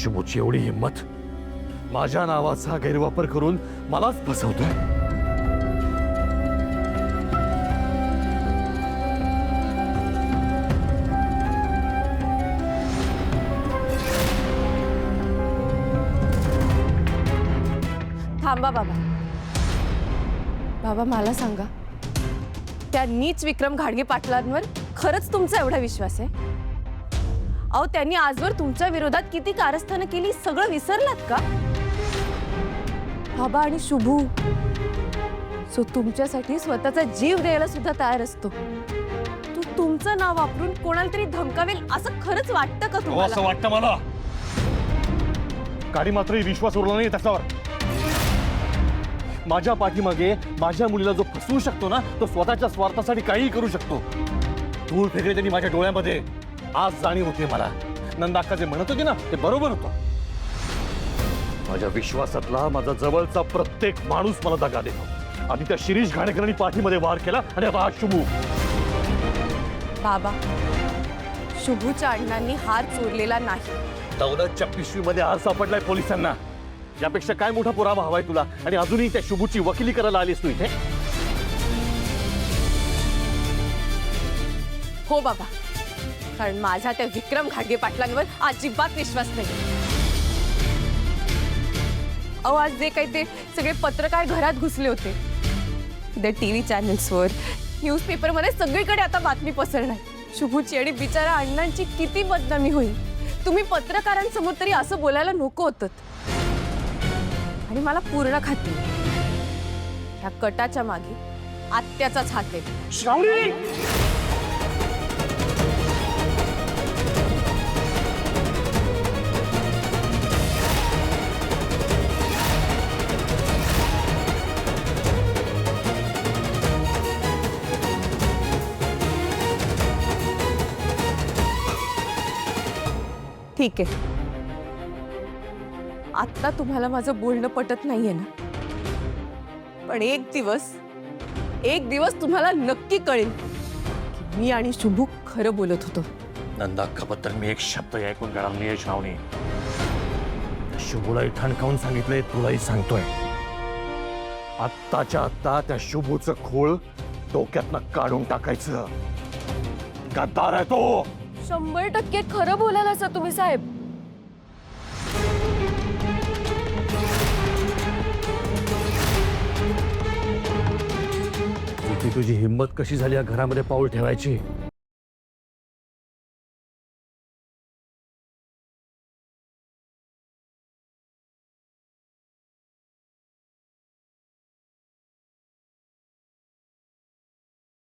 शुभूची एवढी हिंमत, माझ्या नावाचा गैरवापर करून मलाच फसवतोय. थांबा बाबा. बाबा मला सांगा, त्या नीच विक्रम घाडगे पाटलांवर खरंच तुमचा एवढा विश्वास आहे? अहो, त्यांनी आजवर तुमच्या विरोधात किती कारस्थानं केली सगळं विसरलात का? बाबा आणि शुभू जो तुमच्यासाठी स्वतःचा जीव द्यायला सुद्धा तयार असतो, तो तुमचं नाव वापरून कोणाला तरी धमकावेल असं खरंच वाटतं का तुम्हाला? असं वाटतं मला. काही मात्र विश्वास उरला नाही त्याच्यावर. माझ्या पाठीमागे माझ्या मुलीला जो फसवू शकतो ना, तो स्वतःच्या स्वार्थासाठी काही करू शकतो. धूळ फेकले त्यांनी माझ्या डोळ्यामध्ये. आज जाणीव होते मला. नंदाक्का जे म्हणत होते ना, ते बरोबर होतं. माझ्या विश्वासातला माझा जवळचा प्रत्येक माणूस मला दगा देतो. आधी त्या शिरीष घाणेकरांनी पाठीमध्ये वार केला आणि आता हा शुभू. बाबा, शुभूच्या अण्णांनी हार चोरलेला नाही. दौलतच्या पिशवीमध्ये हार सापडलाय पोलिसांना. यापेक्षा काय मोठा पुरावा हवाय तुला? आणि अजूनही त्या शुभूची वकिली करायला आलीस तू इथे? हो बाबा, कारण माझा त्या विक्रम घाडगे पाटलांवर अजिबात विश्वास नाही. अहो, आज जे काही ते सगळे पत्रकार घरात घुसले होते, उद्या टीव्ही चॅनल्सवर, न्यूजपेपरमध्ये सगळीकडे आता बातमी पसरणार. शुभूची आणि बिचारा अण्णांची किती बदनामी होईल. तुम्ही पत्रकारांसमोर तरी असं बोलायला नको होतं. आणि मला पूर्ण खात्री आहे, ह्या कटाच्या मागे आत्याचाच हात आहे. श्रावणी, ठीक आहे, आता तुम्हाला माझं बोलणं पटत नाहीये ना, पण एक दिवस तुम्हाला नक्की कळेल की मी आणि शुभू खरं बोलत होतो. नंदाक्काबद्दल मी एक शब्द ऐकून घेणार नाही. श्रावणी, शुभूलाही ठणकावून सांगितलंय, तुलाही सांगतोय. आत्ताच्या आत्ता त्या शुभूचं खूळ डोक्यातनं काढून टाकायचं. गद्दार आहे तो. 100% खरं बोलायला असं तुम्ही साहेब. तुझी हिंमत कशी झाली या घरामध्ये पाऊल ठेवायची?